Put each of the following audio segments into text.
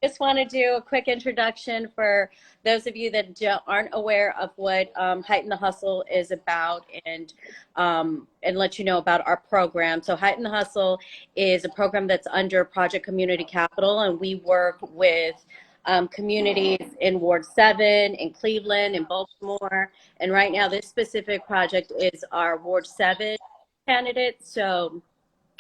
just want to do a quick introduction for those of you that aren't aware of what Heighten the Hustle is about, and let you know about our program. So Heighten the Hustle is a program that's under Project Community Capital, and we work with communities in Ward 7, in Cleveland, in Baltimore. And right now, this specific project is our Ward 7 candidate. So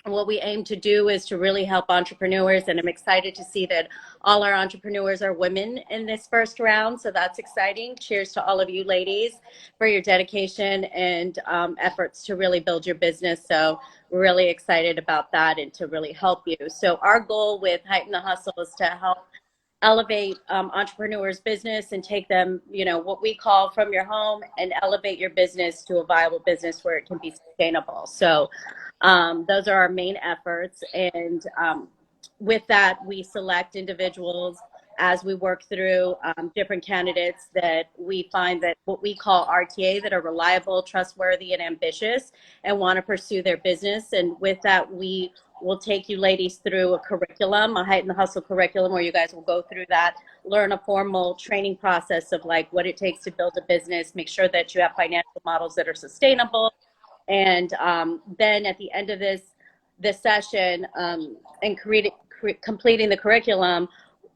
what we aim to do is to really help entrepreneurs, and I'm excited to see that all our entrepreneurs are women in this first round, so that's exciting. Cheers to all of you ladies for your dedication and efforts to really build your business. So we're really excited about that and to really help you. So our goal with Heighten the Hustle is to help elevate entrepreneurs' business and take them, what we call from your home, and elevate your business to a viable business where it can be sustainable. So those are our main efforts. And with that, we select individuals as we work through different candidates that we find that what we call RTA, that are reliable, trustworthy, and ambitious, and want to pursue their business. And with that, we will take you ladies through a curriculum, a Heighten the Hustle curriculum, where you guys will go through that, learn a formal training process of like what it takes to build a business, make sure that you have financial models that are sustainable. And then at the end of this session and completing the curriculum,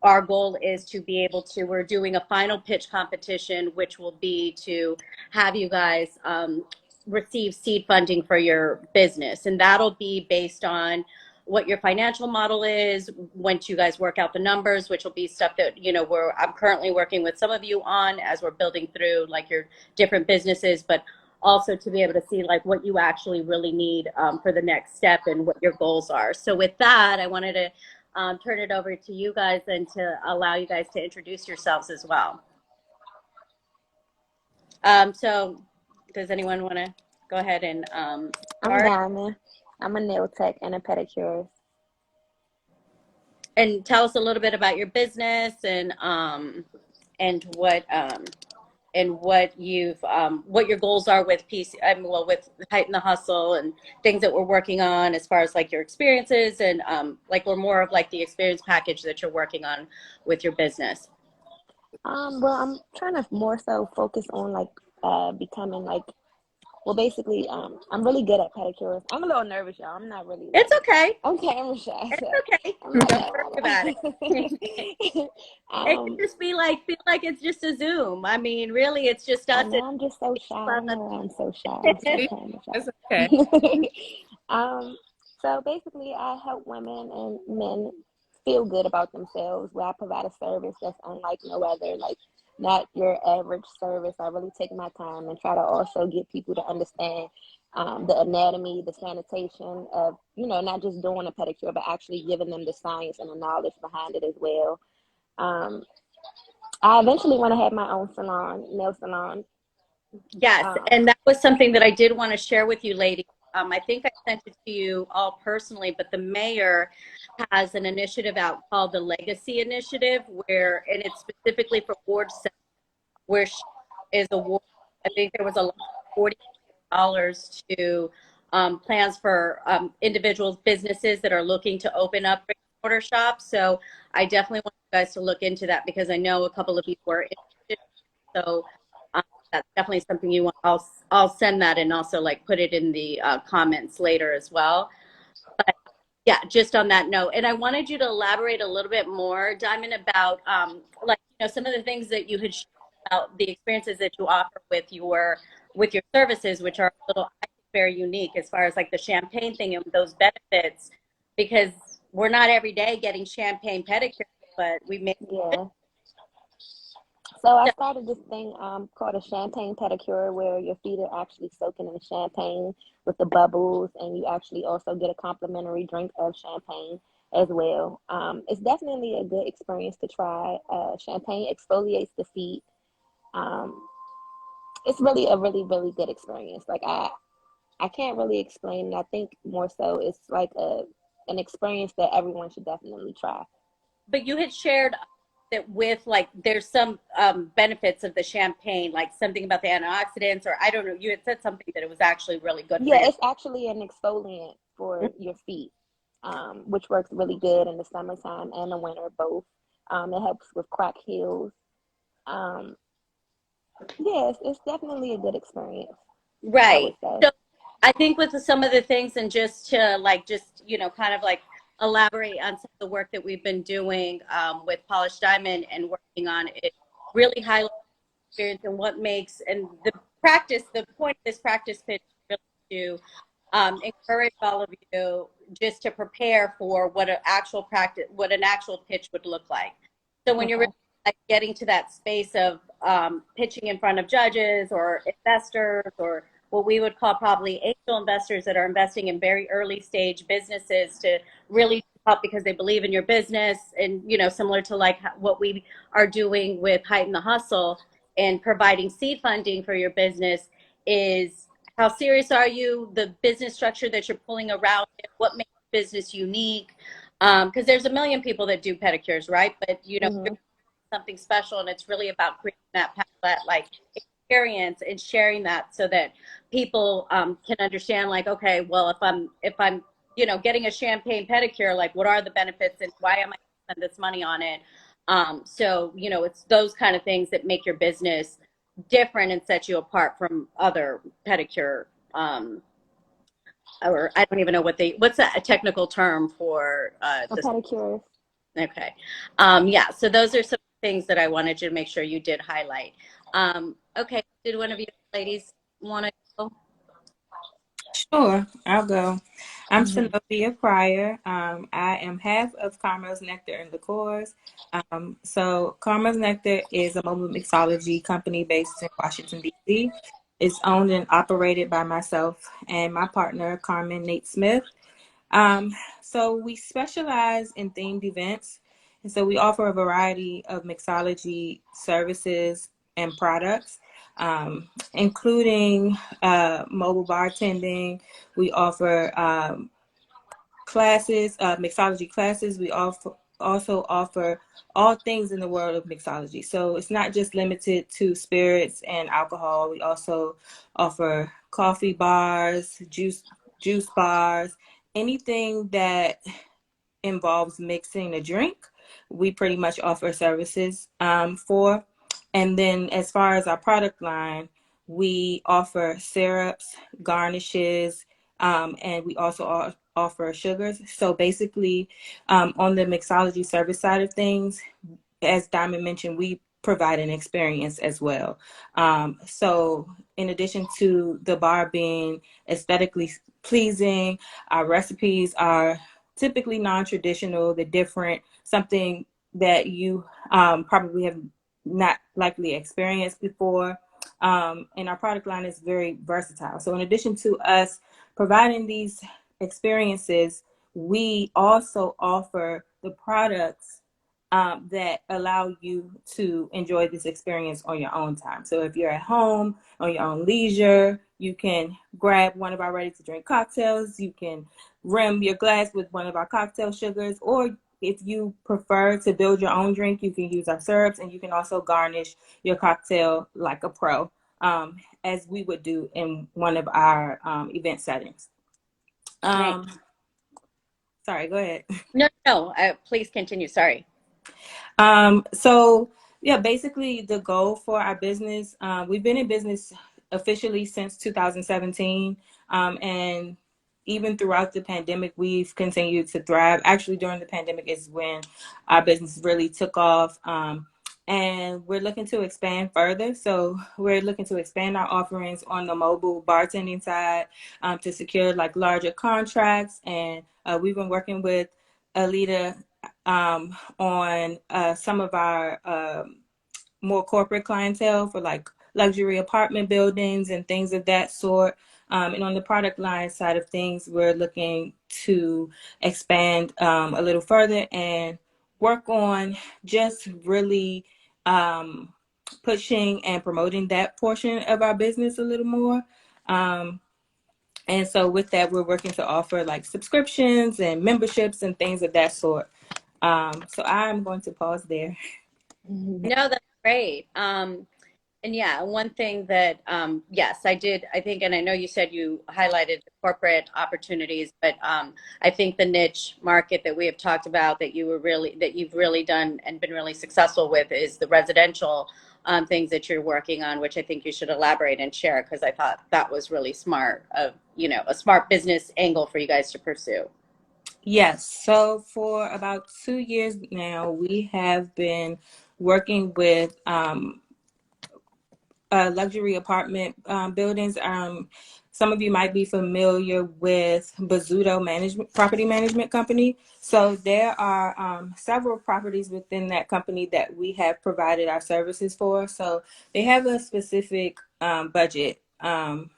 our goal is to be able to, we're doing a final pitch competition, which will be to have you guys receive seed funding for your business. And that'll be based on what your financial model is once you guys work out the numbers, which will be stuff that, I'm currently working with some of you on as we're building through like your different businesses, but also to be able to see like what you actually really need for the next step and what your goals are. So with that, I wanted to turn it over to you guys and to allow you guys to introduce yourselves as well. So does anyone want to go ahead and I'm Diamond. I'm a nail tech and a pedicurist. And tell us a little bit about your business and what you've what your goals are with with Heighten the Hustle, and things that we're working on as far as like your experiences, and like we're more of like the experience package that you're working on with your business. Well, I'm trying to more so focus on like becoming like, well, basically, I'm really good at pedicures. I'm a little nervous, y'all. I'm not really. Like, it's okay. I'm camera shy. It's so okay. Don't worry about it. It can just be like, feel like it's just a Zoom. I mean, really, it's just us. I'm just so shy. I'm so shy. I'm so camera shy. It's okay. So basically, I help women and men feel good about themselves, where I provide a service that's unlike no other, like not your average service. I really take my time and try to also get people to understand the anatomy, the sanitation of, not just doing a pedicure, but actually giving them the science and the knowledge behind it as well. I eventually want to have my own salon, nail salon. Yes, and that was something that I did want to share with you, ladies. I think I sent it to you all personally, but the mayor has an initiative out called the Legacy Initiative, and it's specifically for Ward 7, where she is awarded, I think there was a lot of $40 to plans for individuals, businesses that are looking to open up brick and mortar shops. So I definitely want you guys to look into that, because I know a couple of you were interested. So that's definitely something you want. I'll send that and also like put it in the comments later as well. But yeah, just on that note, and I wanted you to elaborate a little bit more, Diamond, about some of the things that you had shared about the experiences that you offer with your services, which are a little, I think, very unique as far as like the champagne thing and those benefits, because we're not every day getting champagne pedicures, but we make So I started this thing called a champagne pedicure, where your feet are actually soaking in champagne with the bubbles, and you actually also get a complimentary drink of champagne as well. It's definitely a good experience to try. Champagne exfoliates the feet. It's really a really, really good experience. Like I can't really explain it. I think more so it's like an experience that everyone should definitely try. But you had shared that with like there's some benefits of the champagne, like something about the antioxidants, or I don't know, you had said something that it was actually really good for you. It's actually an exfoliant for your feet, which works really good in the summertime and the winter both. It helps with crack heels. Yes, it's definitely a good experience, I would Right. say. So I think with some of the things, and just to like, just, you know, kind of like elaborate on some of the work that we've been doing with Polished Diamond and working on it, really highlight experience and what makes, and the practice, the point of this practice pitch is really to encourage all of you just to prepare for what an actual practice, what an actual pitch would look like. So when you're Okay. really like getting to that space of pitching in front of judges or investors, or what we would call probably angel investors that are investing in very early stage businesses to really help because they believe in your business, and you know, similar to like what we are doing with Heighten the Hustle and providing seed funding for your business, is how serious are you, the business structure that you're pulling around it, what makes business unique, because there's a million people that do pedicures, right? But you know, Hmm. something special, and it's really about creating that like experience and sharing that so that people can understand, like, okay, well, if I'm you know, getting a champagne pedicure, like what are the benefits and why am I spend this money on it? So you know, it's those kind of things that make your business different and set you apart from other pedicure, or I don't even know what's a technical term for A this. pedicurist. Okay. Yeah, so those are some things that I wanted you to make sure you did highlight. Okay, did one of you ladies want to go? Sure, I'll go. I'm Mhm. Zenobia Pryor. I am half of Carmel's Nectar and Liqueurs. So Carmel's Nectar is a mobile mixology company based in Washington, D.C. It's owned and operated by myself and my partner, Carmen Nate Smith. So we specialize in themed events. And so we offer a variety of mixology services and products, including mobile bartending. We offer classes, mixology classes. We also offer all things in the world of mixology. So it's not just limited to spirits and alcohol. We also offer coffee bars, juice bars, anything that involves mixing a drink. We pretty much offer services for. And then as far as our product line, we offer syrups, garnishes, and we also offer sugars. So basically, on the mixology service side of things, as Diamond mentioned, we provide an experience as well. So in addition to the bar being aesthetically pleasing, our recipes are typically non-traditional, they're different, something that you probably have not likely experienced before. And our product line is very versatile. So in addition to us providing these experiences, we also offer the products that allow you to enjoy this experience on your own time. So if you're at home, on your own leisure, you can grab one of our ready-to-drink cocktails. You can rim your glass with one of our cocktail sugars, or if you prefer to build your own drink, you can use our syrups, and you can also garnish your cocktail like a pro, as we would do in one of our event settings. Nice. Sorry, go ahead. No, please continue. Sorry. So yeah, basically the goal for our business, we've been in business officially since 2017. And even throughout the pandemic, we've continued to thrive. Actually, during the pandemic is when our business really took off. And we're looking to expand further. So we're looking to expand our offerings on the mobile bartending side, to secure like larger contracts. And we've been working with Alita on some of our more corporate clientele for like luxury apartment buildings and things of that sort. And on the product line side of things, we're looking to expand a little further and work on just really pushing and promoting that portion of our business a little more. And so with that, we're working to offer like subscriptions and memberships and things of that sort. So I'm going to pause there. No, that's great. And yeah, one thing that, yes, I did, I think, and I know you said you highlighted the corporate opportunities, but I think the niche market that we have talked about that you've really done and been really successful with is the residential things that you're working on, which I think you should elaborate and share, because I thought that was really smart, a smart business angle for you guys to pursue. Yes. So for about 2 years now, we have been working with luxury apartment buildings. Some of you might be familiar with Bazzuto Property Management Company. So there are several properties within that company that we have provided our services for. So they have a specific budget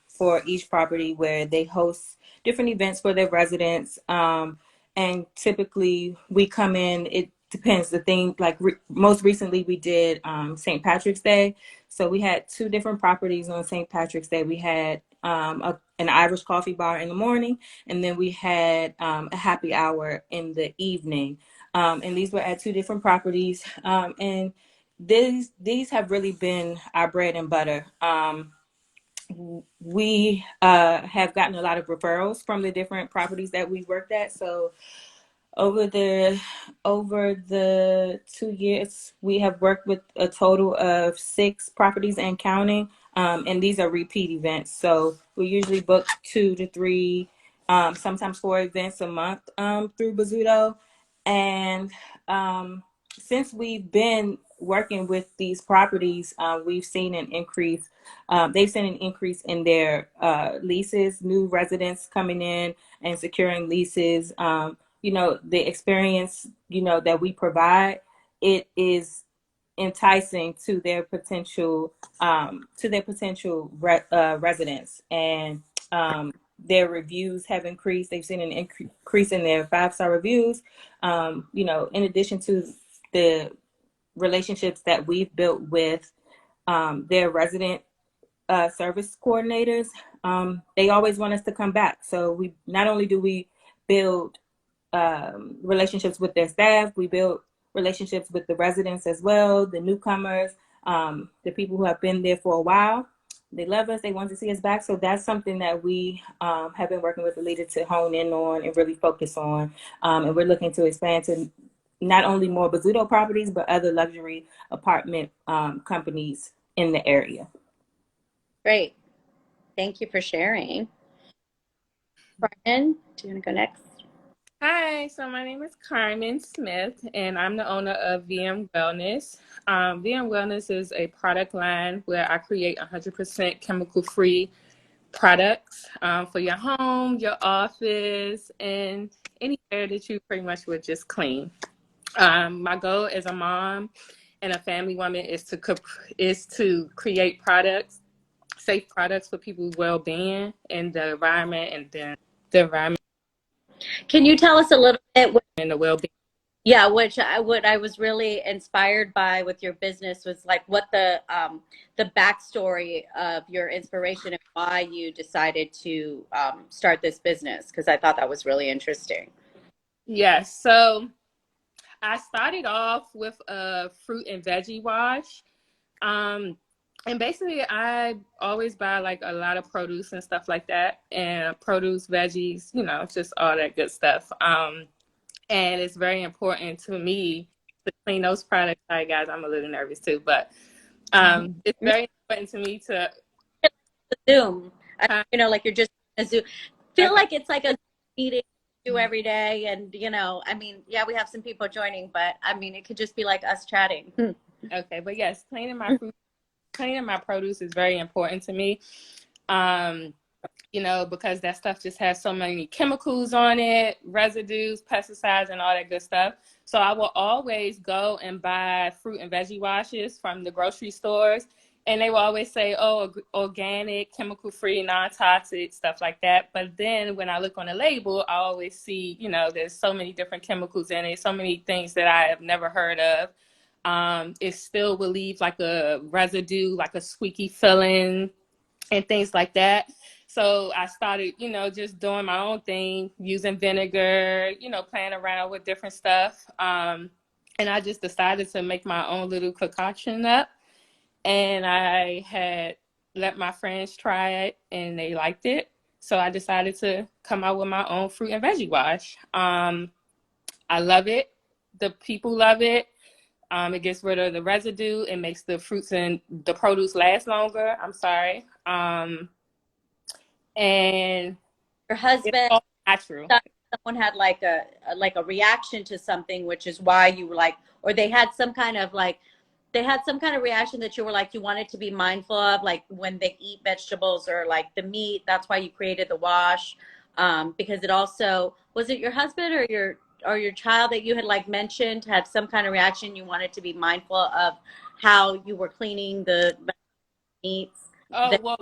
for each property where they host different events for their residents. And typically we come in, it depends. The thing, like most recently we did St. Patrick's Day. So we had 2 different properties on St. Patrick's Day. We had an Irish coffee bar in the morning, and then we had a happy hour in the evening. And these were at 2 different properties. And these have really been our bread and butter. We have gotten a lot of referrals from the different properties that we worked at. So over the 2 years, we have worked with a total of 6 properties and counting, and these are repeat events. So we usually book 2 to 3, sometimes 4 events a month through Bazzuto. And since we've been working with these properties, we've seen an increase. They've seen an increase in their leases, new residents coming in and securing leases. The experience, that we provide, it is enticing to their potential residents, and their reviews have increased. They've seen an increase in their 5-star reviews. In addition to the relationships that we've built with their resident service coordinators, they always want us to come back. So we not only do we build relationships with their staff, we build relationships with the residents as well, the newcomers, the people who have been there for a while. They love us. They want to see us back. So that's something that we have been working with the leader to hone in on and really focus on. And we're looking to expand to not only more Bazzuto properties, but other luxury apartment companies in the area. Great. Thank you for sharing. Brian, do you want to go next? Hi, so my name is Carmen Smith, and I'm the owner of VM Wellness. VM Wellness is a product line where I create 100% chemical-free products for your home, your office, and anywhere that you pretty much would just clean. My goal as a mom and a family woman is to create products, safe products for people's well-being and the environment, and then the environment. Can you tell us a little bit? And the well-being. Yeah, what I was really inspired by with your business was like what the backstory of your inspiration and why you decided to start this business, because I thought that was really interesting. Yes, so I started off with a fruit and veggie wash. And basically, I always buy like a lot of produce and stuff like that, and produce, veggies, just all that good stuff. And it's very important to me to clean those products. Sorry, guys, I'm a little nervous too, but it's very important to me to Zoom. Like you're just a Zoom. Feel like it's like a meeting you do every day, and yeah, we have some people joining, but it could just be like us chatting. Okay, but yes, cleaning my produce is very important to me. Because that stuff just has so many chemicals on it, residues, pesticides, and all that good stuff. So I will always go and buy fruit and veggie washes from the grocery stores. And they will always say, oh, organic, chemical-free, non-toxic, stuff like that. But then when I look on the label, I always see, there's so many different chemicals in it, so many things that I have never heard of. It still will leave like a residue, like a squeaky feeling and things like that. So I started, just doing my own thing, using vinegar, playing around with different stuff. And I just decided to make my own little concoction up. and I had let my friends try it and they liked it. So I decided to come out with my own fruit and veggie wash. I love it. The people love it. It gets rid of the residue. It makes the fruits and the produce last longer. I'm sorry. And Your it's husband, all natural. someone had like a reaction to something, which is why you were like, or they had some kind of like, they had some kind of reaction that you were like, you wanted to be mindful of, like when they eat vegetables or like the meat. That's why you created the wash, because it also, was it your husband or your child that you had like mentioned had some kind of reaction? You wanted to be mindful of how you were cleaning the meats. Oh, well,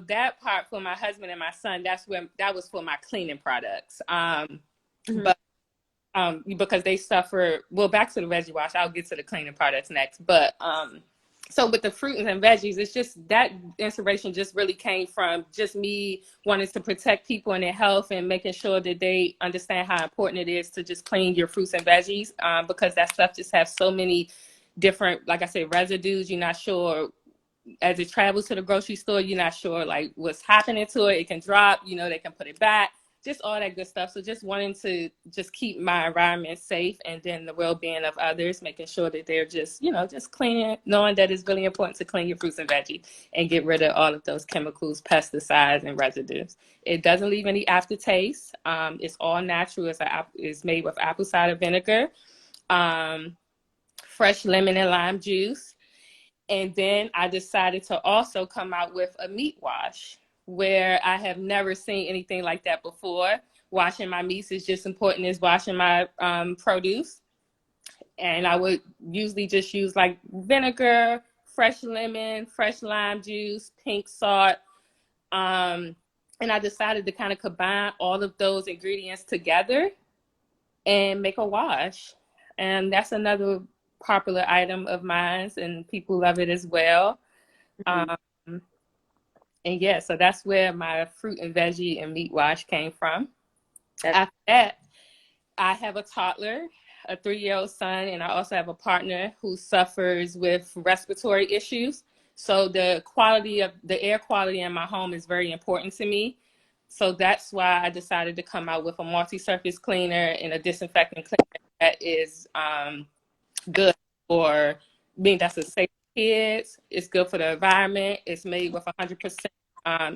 that part for my husband and my son, that was for my cleaning products. Mhm. But because they suffer, well, back to the veggie wash, I'll get to the cleaning products next. But so with the fruits and veggies, it's just that inspiration just really came from just me wanting to protect people and their health and making sure that they understand how important it is to just clean your fruits and veggies, because that stuff just has so many different, like I said, residues. You're not sure as it travels to the grocery store, you're not sure like what's happening to it. It can drop, they can put it back, just all that good stuff. So just wanting to just keep my environment safe, and then the well-being of others, making sure that they're just, just cleaning, knowing that it's really important to clean your fruits and veggies and get rid of all of those chemicals, pesticides, and residues. It doesn't leave any aftertaste. It's all natural. It's made with apple cider vinegar, fresh lemon and lime juice. And then I decided to also come out with a meat wash, where I have never seen anything like that before. Washing my meats is just important as washing my produce. And I would usually just use like vinegar, fresh lemon, fresh lime juice, pink salt. And I decided to kind of combine all of those ingredients together and make a wash. And that's another popular item of mine, and people love it as well. Mhm. And yeah, so that's where my fruit and veggie and meat wash came from. That's After that, I have a toddler, a 3-year-old son, and I also have a partner who suffers with respiratory issues. So the air quality in my home is very important to me. So that's why I decided to come out with a multi-surface cleaner and a disinfectant cleaner that is good for being that's a safe for kids. It's good for the environment. It's made with 100%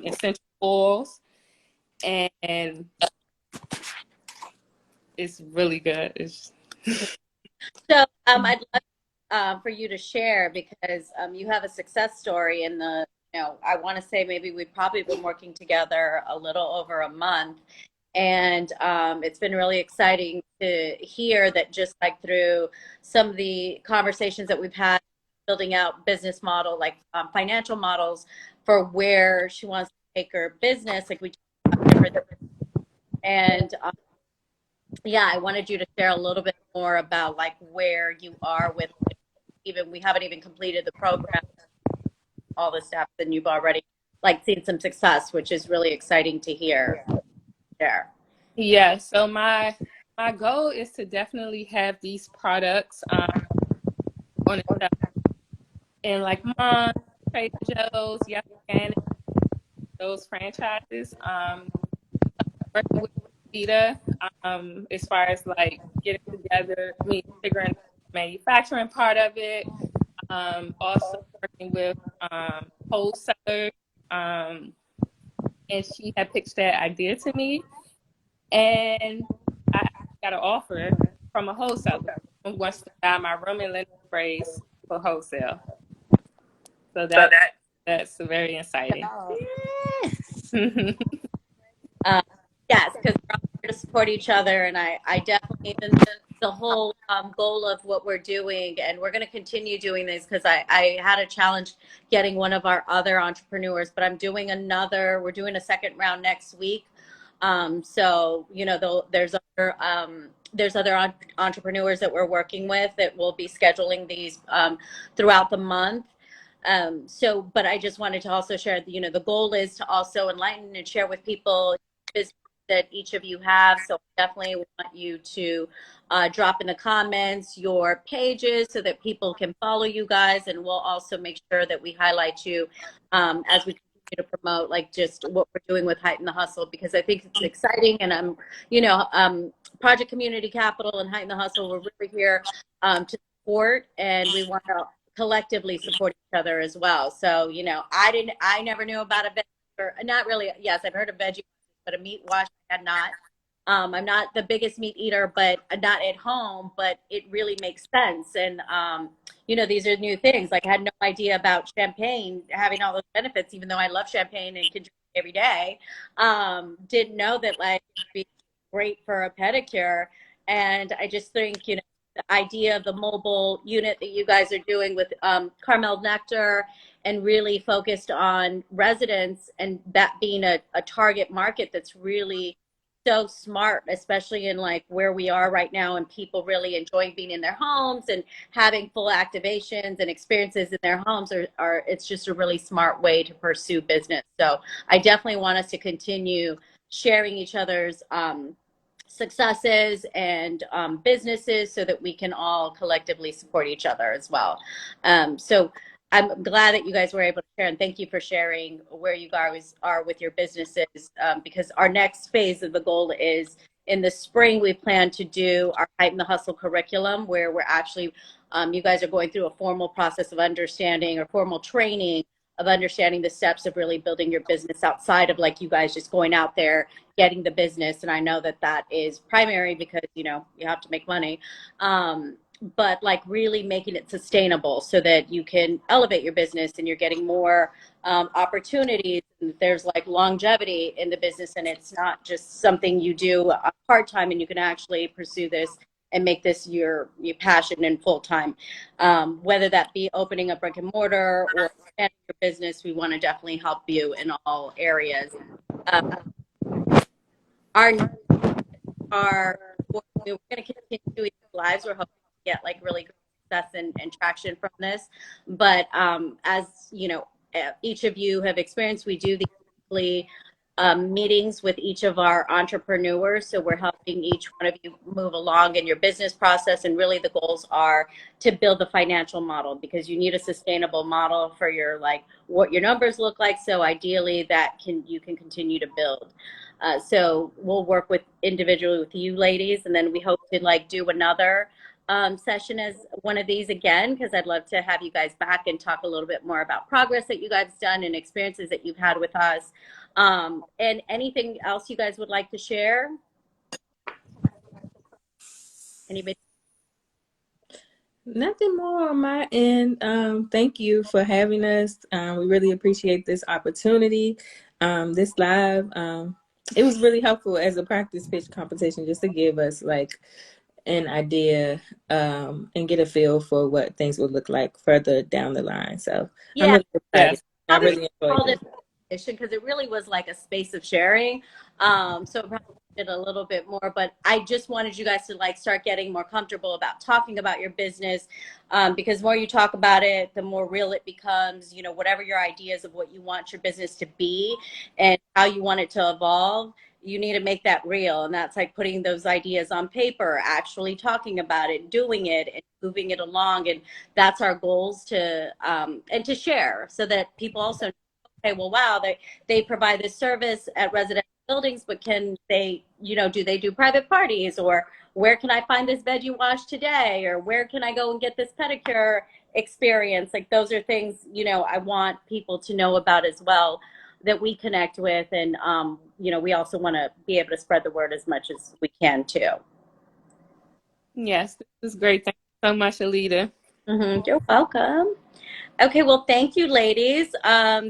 essential oils, and it's really good. so. I'd love for you to share, because you have a success story in the. I want to say maybe we've probably been working together a little over a month, and it's been really exciting to hear that, just like through some of the conversations that we've had, building out business model, like financial models for where she wants to take her business, like we talked about different, and yeah, I wanted you to share a little bit more about like where you are with, even we haven't even completed the program, all the steps, and you've already like seen some success, which is really exciting to hear. There. Yeah. So my goal is to definitely have these products on the shelf in like Mom, Trader Joe's, Yes Organic, those franchises. Working with Vita, as far as like getting together, figuring out the manufacturing part of it. Also working with wholesalers, and she had pitched that idea to me, and I got an offer from a wholesaler who wants to buy my room and linen sprays for wholesale. So that's very exciting. Oh, Um, yes, because we're all here to support each other, and I definitely, even the whole goal of what we're doing, and we're going to continue doing this, because I had a challenge getting one of our other entrepreneurs, but we're doing a second round next week. So there's other entrepreneurs that we're working with that will be scheduling these throughout the month. But I just wanted to also share, the goal is to also enlighten and share with people business that each of you have. So definitely want you to drop in the comments your pages so that people can follow you guys. And we'll also make sure that we highlight you as we continue to promote like just what we're doing with Heighten the Hustle, because I think it's exciting. And Project Community Capital and Heighten the Hustle, we're really here to support, and we want to collectively support each other as well. So, I never knew about a veggie, or not really. Yes, I've heard of veggie, but a meat wash I had not. I'm not the biggest meat eater, but not at home, but it really makes sense. And, these are new things. Like I had no idea about champagne having all those benefits, even though I love champagne and can drink it every day. Didn't know that like it'd be great for a pedicure. And I just think, the idea of the mobile unit that you guys are doing with Carmel Nectar and really focused on residents, and that being a target market that's really so smart, especially in like where we are right now, and people really enjoying being in their homes and having full activations and experiences in their homes are it's just a really smart way to pursue business. So I definitely want us to continue sharing each other's successes and businesses so that we can all collectively support each other as well. So I'm glad that you guys were able to share, and thank you for sharing where you guys are with your businesses, because our next phase of the goal is in the spring, we plan to do our Heighten the Hustle curriculum, where we're actually, you guys are going through a formal process of understanding or formal training of understanding the steps of really building your business outside of like you guys just going out there getting the business. And I know that that is primary because you have to make money, but like really making it sustainable so that you can elevate your business and you're getting more opportunities, and there's like longevity in the business, and it's not just something you do part-time, and you can actually pursue this and make this your passion and full-time. Whether that be opening a brick and mortar or expanding your business, we want to definitely help you in all areas. Our we're going to continue doing lives. We're hoping to get like really good success and traction from this. But as each of you have experienced, we do these weekly meetings with each of our entrepreneurs. So we're helping each one of you move along in your business process. And really the goals are to build the financial model, because you need a sustainable model for your, like what your numbers look like. So ideally you can continue to build. So we'll work with individually with you ladies. And then we hope to like do another session as one of these again, because I'd love to have you guys back and talk a little bit more about progress that you guys have done and experiences that you've had with us. And anything else you guys would like to share? Anybody? Nothing more on my end. Thank you for having us. We really appreciate this opportunity. This live, it was really helpful as a practice pitch competition, just to give us like an idea and get a feel for what things would look like further down the line. So Yeah. I'm really excited. Yes. I really enjoyed it. Because it really was like a space of sharing. So it probably did a little bit more, but I just wanted you guys to like start getting more comfortable about talking about your business, because the more you talk about it, the more real it becomes. Whatever your ideas of what you want your business to be and how you want it to evolve, you need to make that real. And that's like putting those ideas on paper, actually talking about it, doing it, and moving it along. And that's our goals and to share, so that people also know, okay, well, wow, they provide this service at residential buildings, but can they, do they do private parties? Or where can I find this veggie wash today? Or where can I go and get this pedicure experience? Like those are things, I want people to know about as well, that we connect with. And, we also want to be able to spread the word as much as we can too. Yes, this is great. Thank you so much, Alita. You're welcome. Okay, well, thank you, ladies.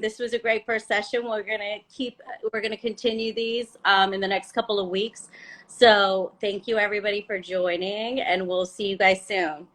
This was a great first session. We're gonna continue these in the next couple of weeks. So thank you, everybody, for joining, and we'll see you guys soon.